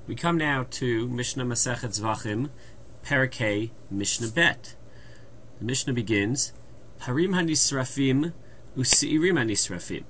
We come now to Mishnah Masechet Zevachim, perek Mishnah Bet. The Mishnah begins, Harim hanisrafim u'seirim hanisrafim.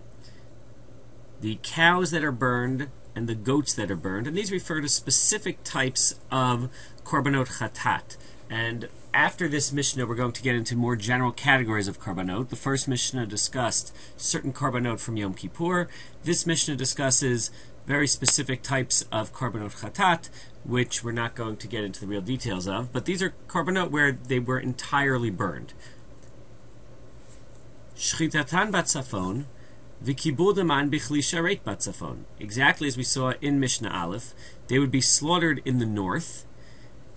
The cows that are burned and the goats that are burned, and these refer to specific types of korbanot chatat. And after this Mishnah, we're going to get into more general categories of korbanot. The first Mishnah discussed certain korbanot from Yom Kippur. This Mishnah discusses very specific types of korbanot chatat, which we're not going to get into the real details of, but these are korbanot where they were entirely burned. Shchitatan batzafon, v'kibul deman bichli sharet batzafon. Exactly as we saw in Mishnah Aleph, they would be slaughtered in the north,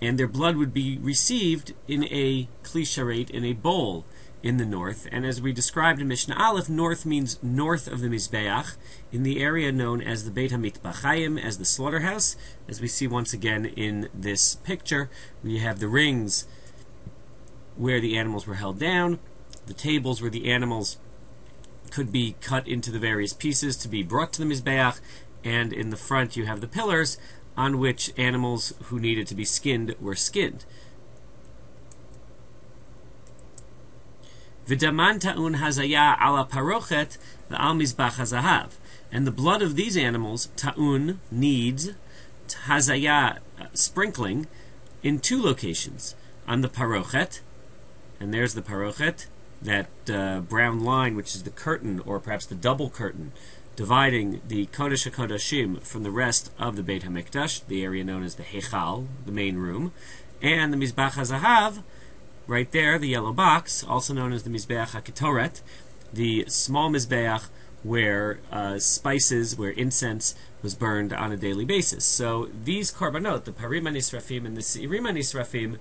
and their blood would be received in a kli sharet, in a bowl in the north. And as we described in Mishnah Aleph, north means north of the Mizbeach, in the area known as the Beit HaMitbachayim, as the slaughterhouse. As we see once again in this picture, we have the rings where the animals were held down, the tables where the animals could be cut into the various pieces to be brought to the Mizbeach, and in the front you have the pillars on which animals who needed to be skinned were skinned. V'daman ta'un hazaya ala parochet v'al mizbach hazahav. And the blood of these animals, ta'un, needs, hazaya, sprinkling, in two locations. On the parochet, and there's the parochet, that brown line which is the curtain, or perhaps the double curtain, dividing the Kodesh HaKodashim from the rest of the Beit HaMikdash, the area known as the Heichal, the main room, and the Mizbach HaZahav, right there, the yellow box, also known as the Mizbeach HaKetoret, the small Mizbeach where spices, where incense was burned on a daily basis. So these korbanot, the Parim HaNisrafim and the Seirim HaNisrafim,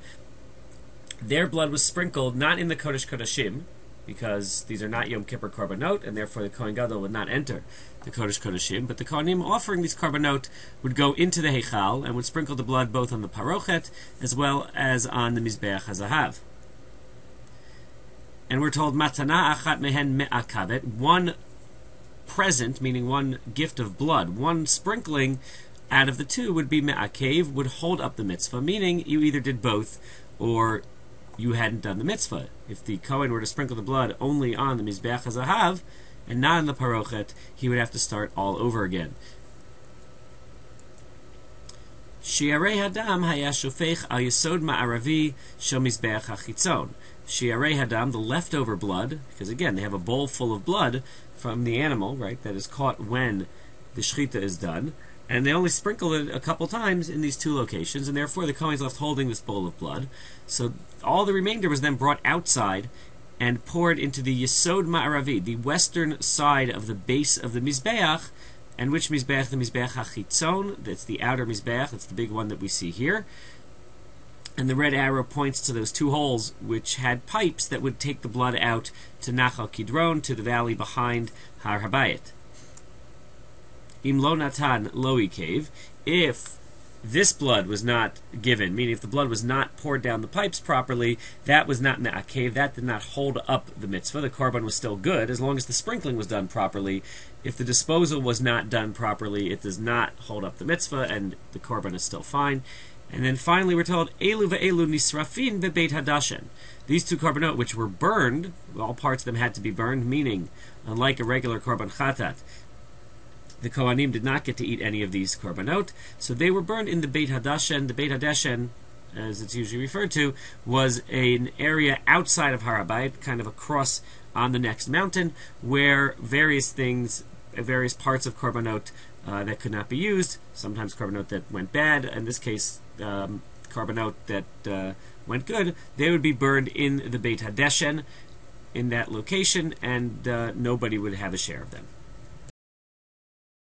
their blood was sprinkled not in the Kodesh Kodashim, because these are not Yom Kippur korbanot, and therefore the Kohen Gadol would not enter the Kodesh Kodashim, but the Kohanim offering these korbanot would go into the Heichal and would sprinkle the blood both on the Parochet as well as on the Mizbeach HaZahav. And we're told, Matana achat mehen me'akabet, one present, meaning one gift of blood, one sprinkling out of the two would be me'akev, would hold up the mitzvah, meaning you either did both or you hadn't done the mitzvah. If the Kohen were to sprinkle the blood only on the Mizbeach HaZahav and not on the Parochet, he would have to start all over again. Shiarei hadam haya shofech al yesod ma'aravi shel Mizbeach HaChitzon. Shiarei hadam, the leftover blood, because again, they have a bowl full of blood from the animal, right, that is caught when the shechita is done, and they only sprinkle it a couple times in these two locations, and therefore the Kohen is left holding this bowl of blood. So all the remainder was then brought outside and poured into the Yesod Ma'aravi, the western side of the base of the Mizbeach. And which Mizbeach? The Mizbeach HaChitzon, that's the outer Mizbeach, that's the big one that we see here. And the red arrow points to those two holes which had pipes that would take the blood out to Nachal Kidron, to the valley behind Har Habayit. Im lo natan lo ikev, if this blood was not given, meaning if the blood was not poured down the pipes properly, that was not me'akev, that did not hold up the mitzvah. The korban was still good as long as the sprinkling was done properly. If the disposal was not done properly, it does not hold up the mitzvah, and the korban is still fine. And then finally we're told, Elu ve'elu nisrafin beBeit Hadashen. These two korbanot, which were burned, all parts of them had to be burned, meaning, unlike a regular korban chatat, the Kohanim did not get to eat any of these korbanot, so they were burned in the Beit Hadashen. The Beit Hadashen, as it's usually referred to, was an area outside of Har Habayit, kind of across on the next mountain, where various things, various parts of korbanot that could not be used, sometimes korbanot that went bad, in this case korbanot that went good, they would be burned in the Beit Hadashen, in that location, and nobody would have a share of them.